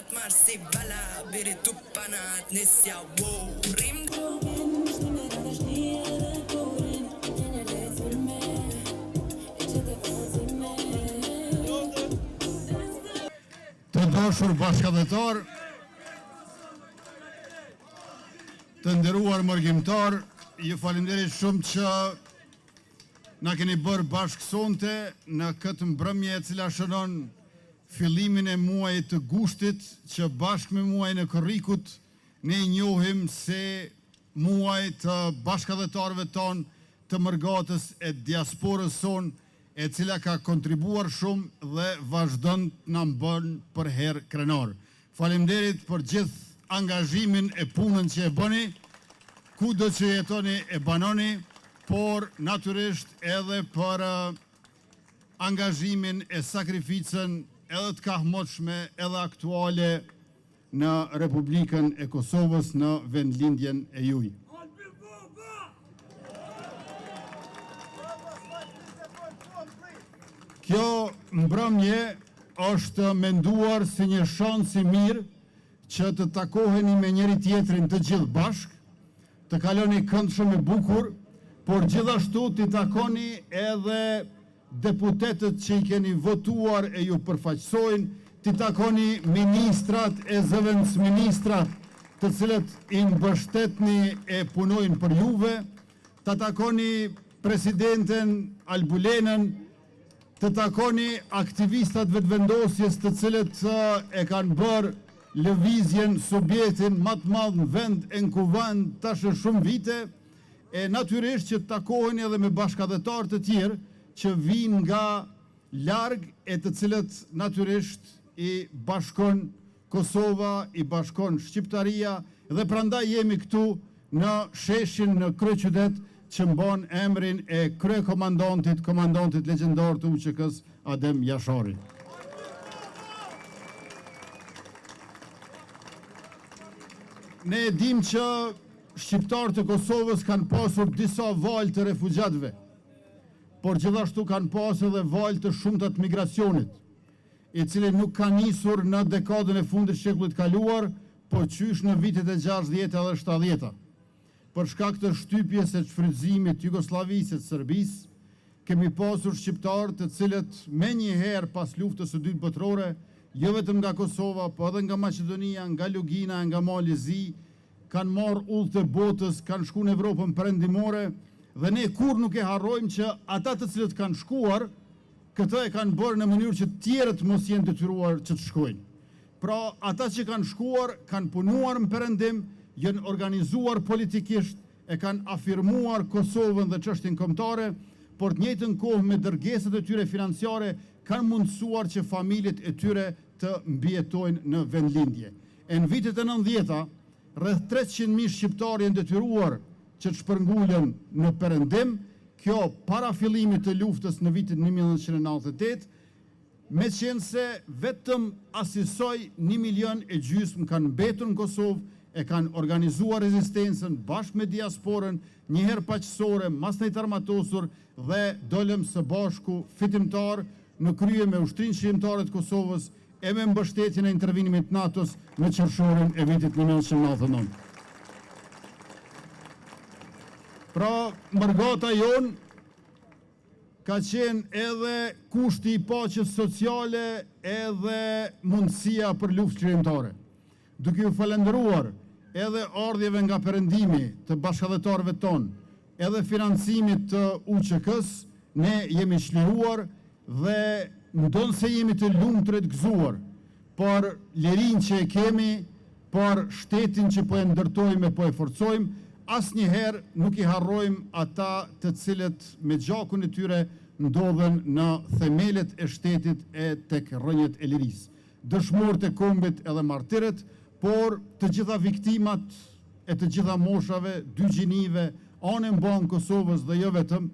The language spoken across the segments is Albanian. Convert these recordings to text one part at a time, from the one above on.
të marë si bala, biri tu panat, nisja rim. Të dashur bashkëdhetar, të nderuar mërgjimtar, ju faleminderit shumë që na keni bërë bashkë sonte në këtë mbrëmje e cila shënon fillimin e muajit të gushtit, që bashkë me muajin e korrikut ne i njohim se muaj të bashkëdhetarëve tonë, të mërgatës e diasporës sonë, e cila ka kontribuar shumë dhe vazhdon të na bën për herë krenar. Faleminderit për gjithë angazhimin e punën që e bëni, kudo që jetoni e banoni, por natyrisht edhe për angazhimin e sakrificën edhe të kahmotshme edhe aktuale në Republikën e Kosovës në vendlindjen e juaj. Kjo mbrëmje është menduar si një shans i mirë që të takoheni me njëri tjetrin të gjithë bashkë, të kaloni kënd shumë e bukur, por gjithashtu të takoni edhe deputetët që i keni votuar e ju përfaqësojnë, të takoni ministrat e zëvendës ministrat të cilët i mbështetni e punojnë për juve, të takoni presidenten Albulenën, të takoni aktivistat vetëvendosjes të cilët e kanë bërë lëvizjen subjetin më të madh në vend e në kuvend tash shumë vite, e natyrisht që të takoheni edhe me bashkëdhetar të tjerë që vinë nga larg e të cilët natyrisht i bashkon Kosova, i bashkon Shqiptaria, dhe prandaj jemi këtu në sheshin në kryeqytet që mbon emrin e komandantit legjendar të UÇK-s Adem Jashari. Ne e dim që shqiptarët e Kosovës kanë pasur disa valë të refugjatëve, por gjithashtu kanë pasur edhe valë të shumta të migracionit, i cili nuk ka nisur në dekadën e fundit të shekullit kaluar, por qysh në vitet e 60 dhe 70. Për shkak të shtypjes së shfrytëzimit të Jugosllavisë të Serbisë, kemi pasur shqiptarë të cilët menjëherë pas luftës së dytë botërore, jo vetëm nga Kosova, po edhe nga Maqedonia, nga Lugina, nga Mali Zi, kanë marrë udhë të botës, kanë shkuar në Evropën perëndimore, dhe ne kur nuk e harrojmë që ata të cilët kanë shkuar, këtë e kanë bërë në mënyrë që tjerët mos jenë detyruar që të shkojnë. Pra, ata që kanë shkuar, kanë punuar në perëndim, janë organizuar politikisht, e kanë afirmuar Kosovën dhe çështjen kombëtare, por të njëjtën kohë me dërgesat e tyre financiare kanë mundësuar që familjet e tyre të mbijetojnë në vendlindje. E në vitet e 90-ta, rreth 300.000 shqiptarë janë detyruar që të shpërngulen në perëndim, kjo para fillimit të luftës në vitin 1998, me qenë se vetëm asisoj 1,5 milion kanë mbetur në Kosovë, e kanë organizuar rezistencën bashkë me diasporën, njëherë paqësore, masnejt armatosur, dhe dolëm së bashku fitimtar në krye me ushtrinë shqiptare të Kosovës e me mbështetjen e intervenimit NATO-s në qershorin e vitit 1999. Pra, mërgata jonë ka qenë edhe kushti i paqes sociale edhe mundësia për luftë shqiptare. Duke ju falendëruar edhe ardhjeve nga perëndimi të bashkëdhetarëve tonë, edhe financimit të UÇK-s, ne jemi çliruar dhe ndonë se jemi të lumtur të gëzuar për lirinë që e kemi, për shtetin që po e ndërtojmë e po e forcojmë, asnjëherë nuk i harrojmë ata të cilët me gjakun e tyre ndodhen në themelet e shtetit e tek rrënjët e lirisë. Dëshmorët e kombit edhe martirët, por të gjitha viktimat e të gjitha moshave, dy gjinive, anë mban Kosovës dhe jo vetëm,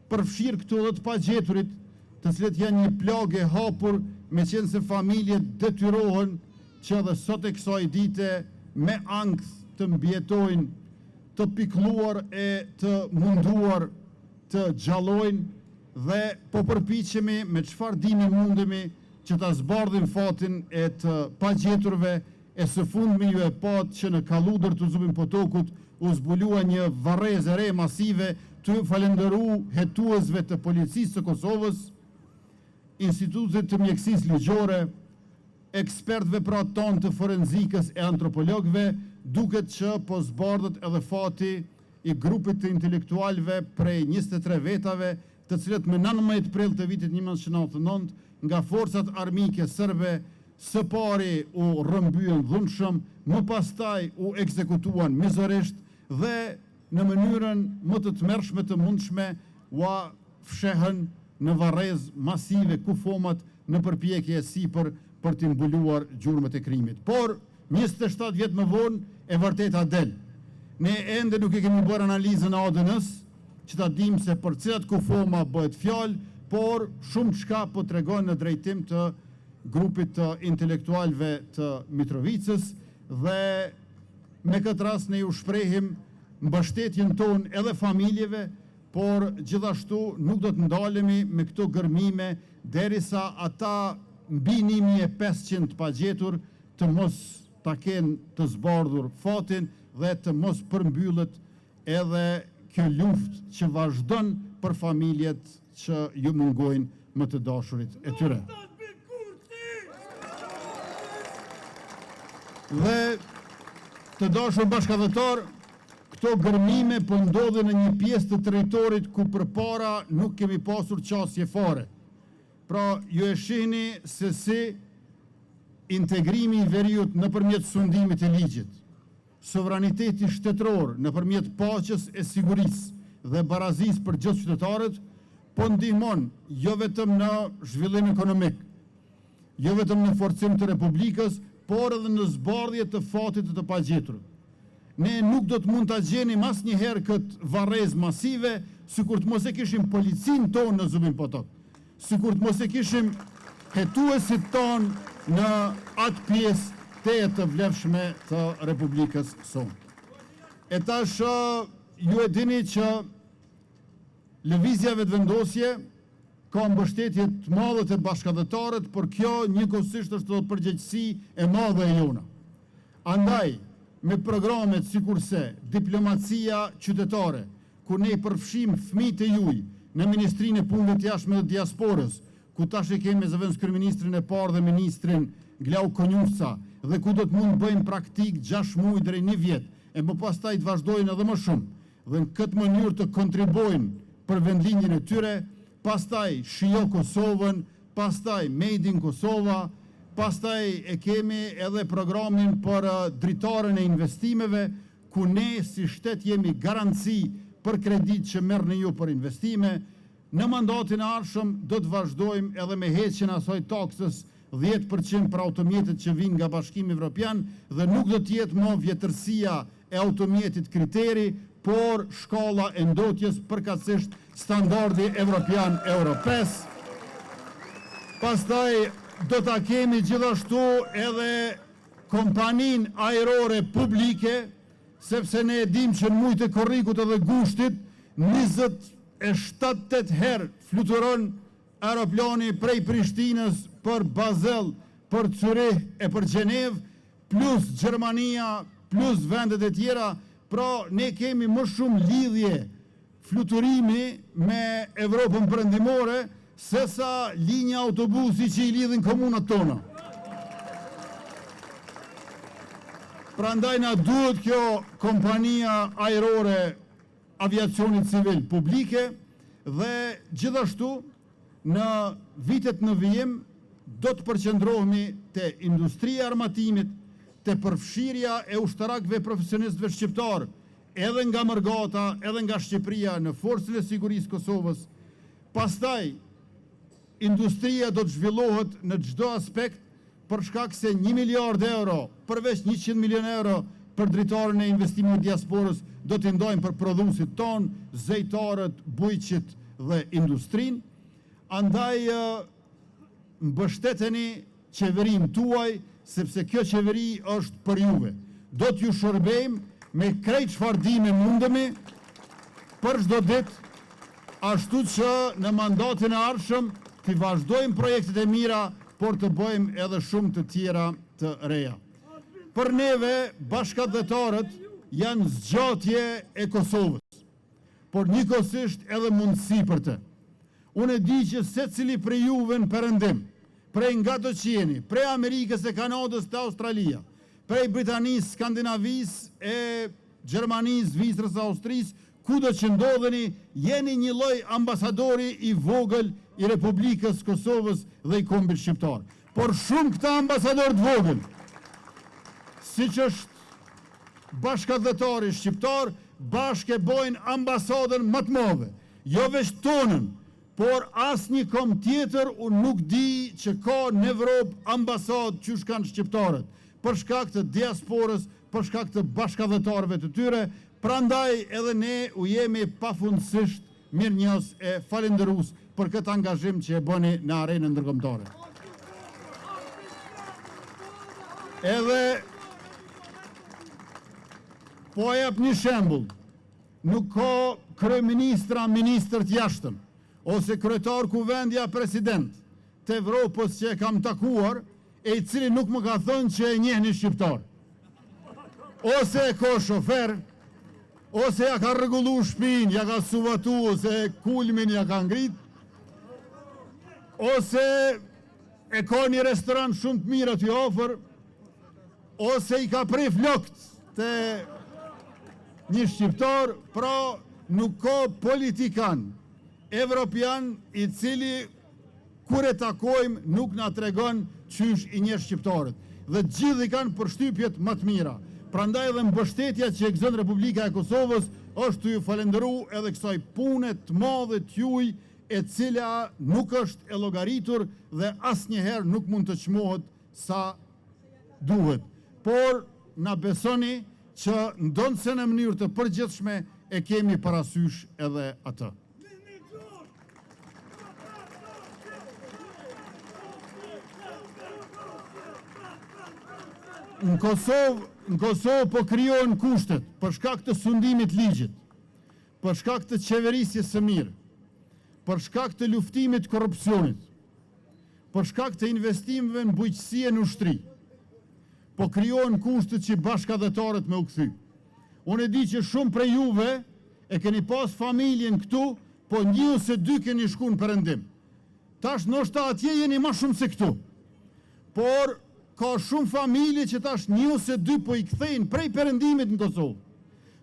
përfshirë këto dhe të pagjeturit, të cilët janë një plagë e hapur, me qenë se familjet detyrohen që edhe sot e kësaj dite me ankth të mbjetojnë, të pikluar e të munduar të gjallojnë, dhe po përpiqemi me çfarë dini mundemi që ta zbardhin fatin e të pagjeturve, e së fundmi ju e pat që në Kalludër të Zubin Potokut u zbulua një varrezë e re masive, të falenderu hetuesve të policisë të Kosovës, institutet të mjekësisë ligjore, ekspertëve pra tonë të forenzikës e antropologëve, duket që po zbardhet edhe fati i grupit të intelektualve prej 23 vetave, të cilët me 19 prill të vitit 1999 nga forcat armike serbe së pari u rrëmbyen dhunshëm, më pastaj u ekzekutuan mizërisht dhe në mënyrën më të tmerrshme të mundshme ua fshehën në varrezë masive kufomat në përpjekje sipër për të mbuluar gjurmët e krimit. Por 27 vjet më vonë e vërteta del. Ne ende nuk e kemi bërë analizën e ADN-s që ta dimë se për cilat kufoma bëhet fjalë, por shumë çka po tregon në drejtim të grupit të intelektualve të Mitrovicës dhe me këtë rast ne ju shprehim mbështetjen tonë edhe familjeve, por gjithashtu nuk do të ndalemi me këto gërmime derisa ata mbi 1500 pagjetur të mos ta kenë të zbardhur fatin dhe të mos përmbyllet edhe kjo luftë që vazhdon për familjet që ju mungojnë më të dashurit e tyre. Dhe të dashur bashkëdhetar, këto gërmime po ndodhen në një pjesë të territorit ku përpara nuk kemi pasur qasje fare. Pra, ju e shihni se si integrimi i veriut nëpërmjet sundimit të ligjit, sovraniteti shtetëror nëpërmjet paqes e sigurisë dhe barazisë për gjithë qytetarët po ndihmon jo vetëm në zhvillim ekonomik, jo vetëm në forcim të Republikës, por edhe në zbardhje të fatit të pagjetur. Ne nuk do të mund ta gjenim asnjëherë këtë varrezë masive, sikur të mos e kishim policinë tonë në Zubin Potok, sikur të mos e kishim hetuesit tonë në atë pjesë të vlefshme të Republikës sonë. E tash ju e dini që lëvizja vetëvendosje ka mbështetje të madhe të bashkëdhetarët, por kjo njëkohësisht është edhe përgjegjësi e madhe e jona. Andaj, me programet sikurse diplomacia qytetare, ku ne përfshim fëmijët e juaj në Ministrinë e Punëve të Jashtme dhe Diasporës, ku tash e kemi zëvendës kryeministrin e parë dhe ministrin Glau Konjufca, dhe ku do të mund bëjmë praktik 6 muaj deri 1 vjet, e më pastaj të vazhdojnë edhe më shumë, dhe në këtë mënyrë të kontribuojnë për vendlinjën e tyre, pastaj Shijo Kosovën, pastaj Made in Kosova, pastaj e kemi edhe programin për dritarën e investimeve, ku ne si shtet jemi garanci për kredit që merrni ju për investime. Në mandatin e ardhshëm do të vazhdojmë edhe me heqjen e asaj taksës 10% për automjetet që vinë nga Bashkimi Evropian dhe nuk do të jetë më vjetërsia e automjetit kriteri, por shkalla e ndotjes përkatësisht standardi evropian Euro 5. Pastaj do ta kemi gjithashtu edhe kompaninë ajrore publike, sepse ne e dim që në mujtë e korrikut edhe gushtit 27-8 herë fluturon aeroplani prej Prishtinës për Basel, për Zurich e për Gjenevë, plus Gjermania, plus vendet e tjera. Pra, ne kemi më shumë lidhje fluturimi me Evropën perëndimore sesa linja autobusi që i lidhin komunat tona. Prandaj na duhet kjo kompania ajrore aviacionit civil publike dhe gjithashtu në vitet në vijim do të përqendrohemi te industria e armatimit, te përfshirja e ushtarakëve profesionistëve shqiptar, edhe nga Mërgata, edhe nga Shqipëria në forcën e sigurisë Kosovës. Pastaj industria do të zhvillohet në çdo aspekt për shkak se 1 miliard euro, përveç 100 milion euro për dritarën e investimit diasporës do t'i ndajmë për prodhuesit ton, zejtarët, bujqit dhe industrinë. Andaj mbështeteni qeverinë tuaj, sepse kjo qeveri është për juve. Do t'ju shërbejmë me krejt çfarë dime mundemi për çdo ditë, ashtu që në mandatin e ardhshëm të vazhdojmë projektet e mira por të bëjmë edhe shumë të tjera të reja. Për neve, bashkëdhetarët janë zgjatje e Kosovës, por njëkohësisht edhe mundësi për të. Unë e di që secili prej juve në perëndim, prej nga të qeni, prej Amerikës e Kanadës të Australia, prej Britanisë, Skandinavisë e Gjermanisë, Zvicrës, Austrisë, kudo që ndodheni, jeni një lloj ambasadori i vogël i Republikës Kosovës dhe i kombit shqiptar. Por shumë këta ambasador të vogël, siç është bashkëdhetari shqiptar, bashkë bojnë ambasadën më të madhe, jo veç tonën, por asnjë kom tjetër unë nuk di që ka në Evropë ambasadë që kanë shqiptarët, për shkak të diasporës, për shkak të bashkëdhetarëve të tyre. Prandaj edhe ne u jemi pafundësisht mirënjohës e falënderues për këtë angazhim që e bëni në arenën ndërkombëtare. Edhe po jap një shembull, nuk ka kryeministra, ministër të jashtëm, ose kryetar kuvendja president të Evropës që e kam takuar, e i cili nuk më ka thënë që e njeh një shqiptar. Ose e ka shofer, ose ja ka rregullu shtëpinë, ja ka suvatu, ose kulmin ja ka ngrit, ose e ka një restoran shumë të mirë aty afër, ose i ka prej flokt të një shqiptar, pra nuk ka politikan evropian i cili kur e takojmë nuk na tregon qysh i njeh shqiptarët. Dhe gjithë i kanë përshtypjet më të mira. Prandaj edhe mbështetja që e gëzon Republika e Kosovës është të ju falenderu edhe kësaj pune të madhe të juaj, e cila nuk është e llogaritur dhe asnjëherë nuk mund të çmohet sa duhet. Por na besoni që ndonse në mënyrë të përgjithshme e kemi parasysh edhe atë. Në Kosovë po krijohen kushtet për shkak të sundimit ligjit, për shkak të qeverisjes së mirë, për shkak të luftimit korrupsionit, për shkak të investimeve në bujqësi e në ushtri. Po krijohen kushtet që bashkëdhetarët me u kthy. Unë e di që shumë prej juve e keni pas familjen këtu, po një ose dy keni shku në perëndim. Tash ndoshta atje jeni më shumë se këtu. Por ka shumë familje që tash një ose dy po i kthejnë prej perëndimit në Kosovë.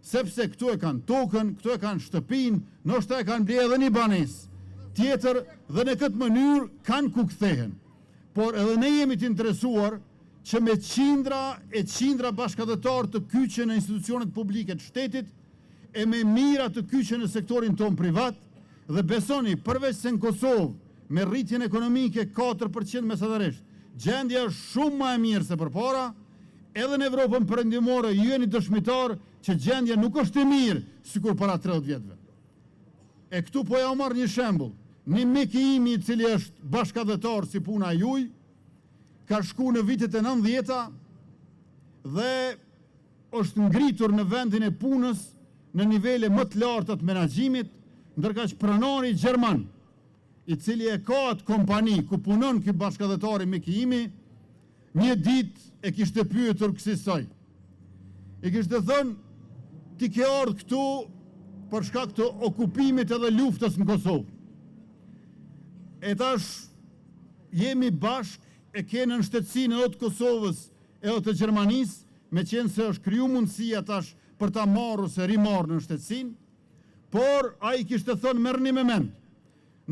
Sepse këtu e kanë tokën, këtu e kanë shtëpinë, ndoshta e kanë blerë edhe një banesë tjetër dhe në këtë mënyrë kanë ku kthehen. Por edhe ne jemi të interesuar që me qindra bashkëdhetar të kyçen në institucionet publike të shtetit e me mira të kyçen në sektorin ton privat, dhe besoni, përveç se në Kosovë me rritjen ekonomike 4% mesatarisht, gjendja është shumë më e mirë se përpara, edhe në Evropën perëndimore ju jeni dëshmitar që gjendja nuk është e mirë sikur para 30 vjetëve. E këtu po ja u marr një shembull. Një mik i imi i cili është bashkëdhetar si puna juaj, ka shku në vitet e 90-ta dhe është ngritur në vendin e punës në nivele më të larta të menaxhimit, ndërkaq pronari gjerman, i cili e ka atë kompani ku punon ky bashkëdhetari mik i imi, një ditë e kishte pyetur kësaj. I kishte thënë, ti ke ardhur këtu për shkak të okupimit edhe luftës në Kosovë. E tash jemi bashkë, e kene në shtetësinë edhe të Kosovës edhe të Gjermanisë, me qenë se është kriju mundësia tash për ta marrë ose rimarrë në shtetësinë, por ai kishte thënë merrni me mend.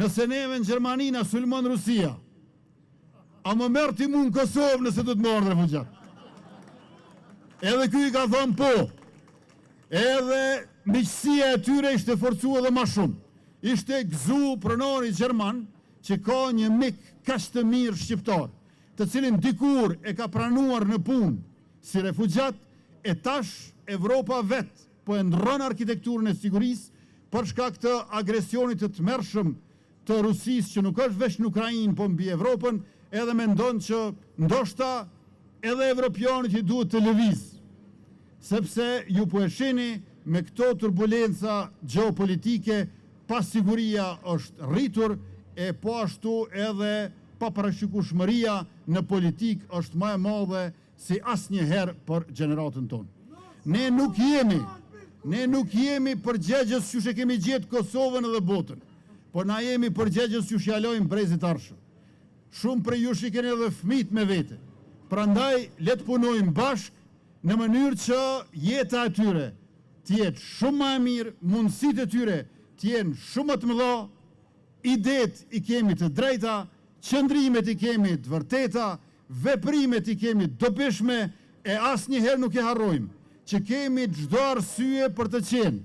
Nëse neve në Gjermani na sulmon Rusia, a më merr ti mu në Kosovë nëse do të marrë refugjat? Edhe ky i ka thënë po. Edhe miqësia e tyre ishte forcu edhe më shumë. Ishte gëzu pronari gjerman që ka një mik kaq të mirë shqiptar, të cilin dikur e ka pranuar në punë si refugjat, e tash Evropa vet po e ndron arkitekturën e sigurisë për shkak të agresionit të tmerrshëm të Rusisë, që nuk është veç në Ukrainë, po mbi Evropën, edhe mendon që ndoshta edhe evropianët i duhet të lëvizë, sepse ju po e shihni me këto turbulenca gjeopolitike, pasiguria është rritur, e po ashtu edhe pa parashikueshmëria në politik është më e madhe si asnjëherë për gjeneratën tonë. Ne nuk jemi përgjegjës që e kemi gjetë Kosovën edhe botën, por na jemi përgjegjës që shalojmë brezit arshëm. Shumë për ju keni edhe fëmijët me vete. Prandaj le të punojmë bashkë në mënyrë që jeta e tyre të jetë shumë më e mirë, mundësitë e tyre të jenë shumë më të mëdha, idetë i kemi të drejta, qëndrimet i kemi të vërteta, veprimet i kemi të dobishme, e asnjëherë nuk e harrojmë që kemi çdo arsye për të qenë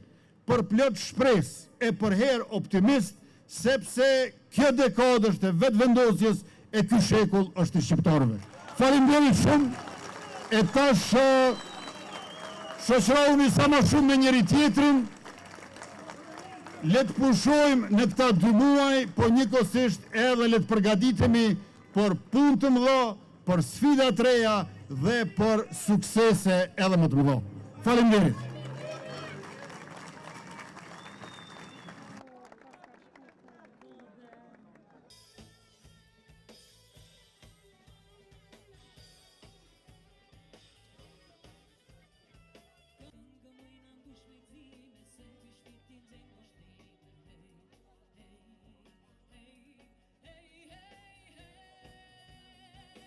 për plot shpresë e për herë optimist, sepse kjo dekadë është e vetëvendosjes e ky shekull është i shqiptarëve. Faleminderit shumë, e tash shoqërohuni sa më shumë me njëri tjetrin, le të pushojmë në këta 2 muaj, po njëkohësisht edhe le të përgatitemi për punë të mëdha, për sfida të reja dhe për suksese edhe më të mëdha. Faleminderit.